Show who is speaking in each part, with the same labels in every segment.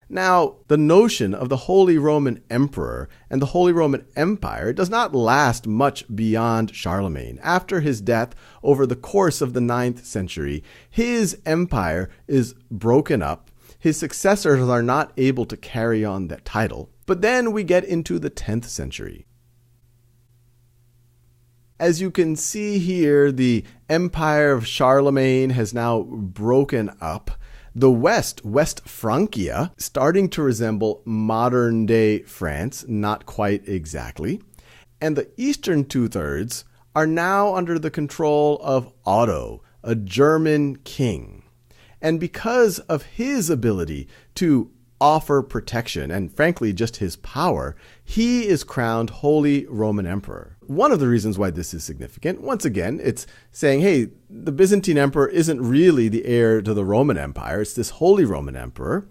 Speaker 1: Now, the notion of the Holy Roman Emperor and the Holy Roman Empire does not last much beyond Charlemagne. After his death over the course of the 9th century, his empire is broken up. His successors are not able to carry on that title. But then we get into the 10th century. As you can see here, the Empire of Charlemagne has now broken up. The West Francia, starting to resemble modern-day France, not quite exactly. And the eastern two-thirds are now under the control of Otto, a German king. And because of his ability to offer protection and, frankly, just his power, he is crowned Holy Roman Emperor. One of the reasons why this is significant, once again, it's saying, hey, the Byzantine Emperor isn't really the heir to the Roman Empire. It's this Holy Roman Emperor.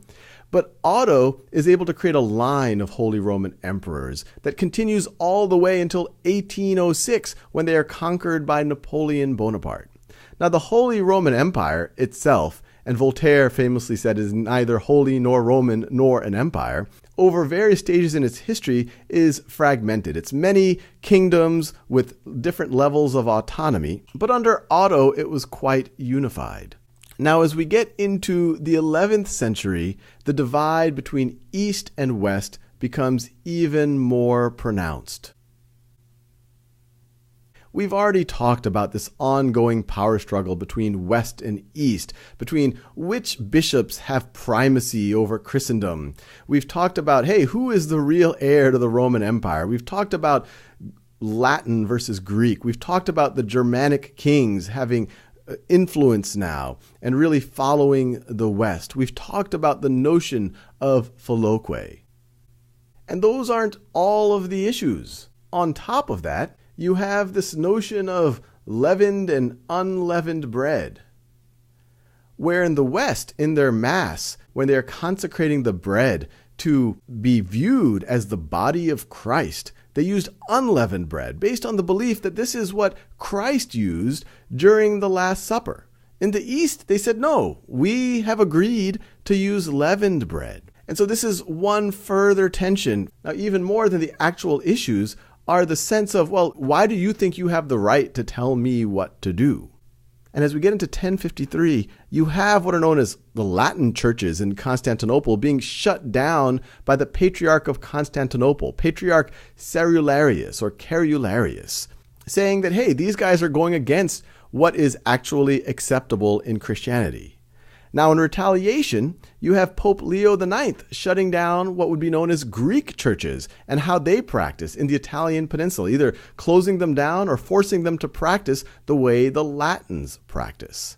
Speaker 1: But Otto is able to create a line of Holy Roman Emperors that continues all the way until 1806, when they are conquered by Napoleon Bonaparte. Now, the Holy Roman Empire itself, and Voltaire famously said, is neither holy nor Roman nor an empire, over various stages in its history is fragmented. It's many kingdoms with different levels of autonomy, but under Otto it was quite unified. Now, as we get into the 11th century, the divide between East and West becomes even more pronounced. We've already talked about this ongoing power struggle between West and East, between which bishops have primacy over Christendom. We've talked about, hey, who is the real heir to the Roman Empire? We've talked about Latin versus Greek. We've talked about the Germanic kings having influence now and really following the West. We've talked about the notion of Filioque. And those aren't all of the issues. On top of that, you have this notion of leavened and unleavened bread, where in the West, in their Mass, when they are consecrating the bread to be viewed as the body of Christ, they used unleavened bread based on the belief that this is what Christ used during the Last Supper. In the East, they said, no, we have agreed to use leavened bread. And so this is one further tension. Now, even more than the actual issues are the sense of, well, why do you think you have the right to tell me what to do? And as we get into 1053, you have what are known as the Latin churches in Constantinople being shut down by the Patriarch of Constantinople, Patriarch Cerularius or Carularius, saying that, hey, these guys are going against what is actually acceptable in Christianity. Now, in retaliation, you have Pope Leo IX shutting down what would be known as Greek churches and how they practice in the Italian peninsula, either closing them down or forcing them to practice the way the Latins practice.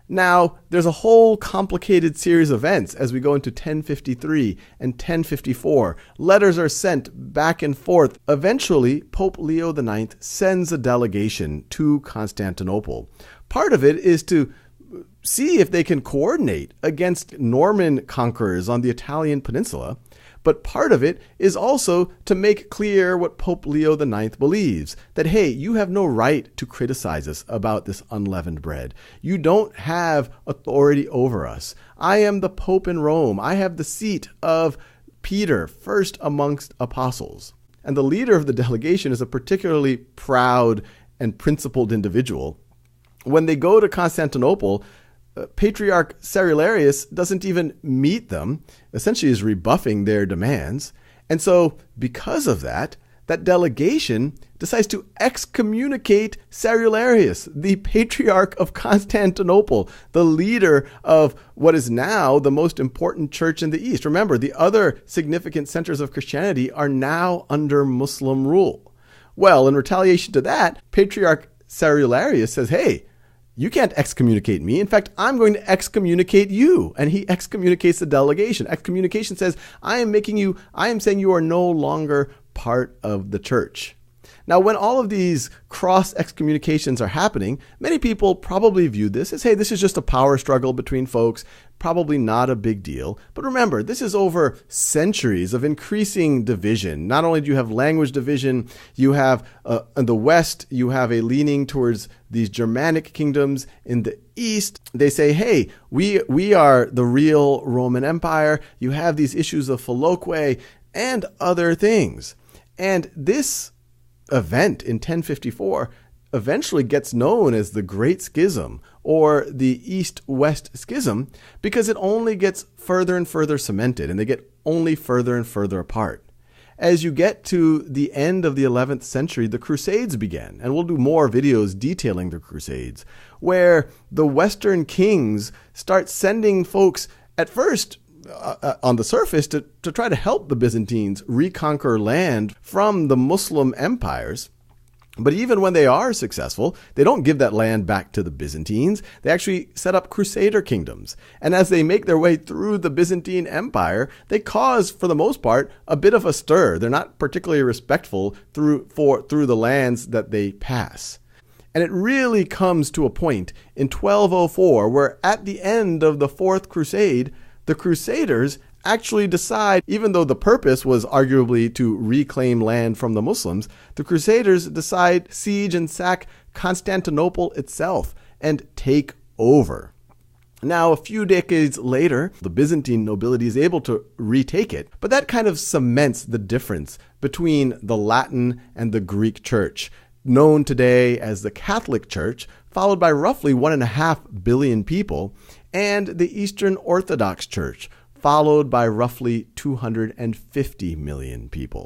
Speaker 1: Now, there's a whole complicated series of events as we go into 1053 and 1054. Letters are sent back and forth. Eventually, Pope Leo IX sends a delegation to Constantinople. Part of it is to see if they can coordinate against Norman conquerors on the Italian peninsula, but part of it is also to make clear what Pope Leo IX believes, that, hey, you have no right to criticize us about this unleavened bread. You don't have authority over us. I am the Pope in Rome. I have the seat of Peter, first amongst apostles. And the leader of the delegation is a particularly proud and principled individual. When they go to Constantinople, Patriarch Cerularius doesn't even meet them, essentially is rebuffing their demands. And so because of that, that delegation decides to excommunicate Cerularius, the Patriarch of Constantinople, the leader of what is now the most important church in the East. Remember, the other significant centers of Christianity are now under Muslim rule. Well, in retaliation to that, Patriarch Cerularius says, hey, you can't excommunicate me. In fact, I'm going to excommunicate you. And he excommunicates the delegation. Excommunication says, I am saying you are no longer part of the church. Now, when all of these cross-excommunications are happening, many people probably view this as, hey, this is just a power struggle between folks, probably not a big deal. But remember, this is over centuries of increasing division. Not only do you have language division, you have, in the West, you have a leaning towards these Germanic kingdoms. In the East, they say, hey, we are the real Roman Empire. You have these issues of Filoque and other things. And this event in 1054 eventually gets known as the Great Schism or the East-West Schism because it only gets further and further cemented, and they get only further and further apart. As you get to the end of the 11th century, the Crusades began, and we'll do more videos detailing the Crusades, where the Western kings start sending folks at first on the surface to try to help the Byzantines reconquer land from the Muslim empires. But even when they are successful, they don't give that land back to the Byzantines. They actually set up crusader kingdoms. And as they make their way through the Byzantine Empire, they cause, for the most part, a bit of a stir. They're not particularly respectful through the lands that they pass. And it really comes to a point in 1204 where at the end of the Fourth Crusade, the Crusaders actually decide, even though the purpose was arguably to reclaim land from the Muslims, the Crusaders decide siege and sack Constantinople itself and take over. Now, a few decades later, the Byzantine nobility is able to retake it, but that kind of cements the difference between the Latin and the Greek church, known today as the Catholic Church, followed by roughly 1.5 billion people, and the Eastern Orthodox Church, followed by roughly 250 million people.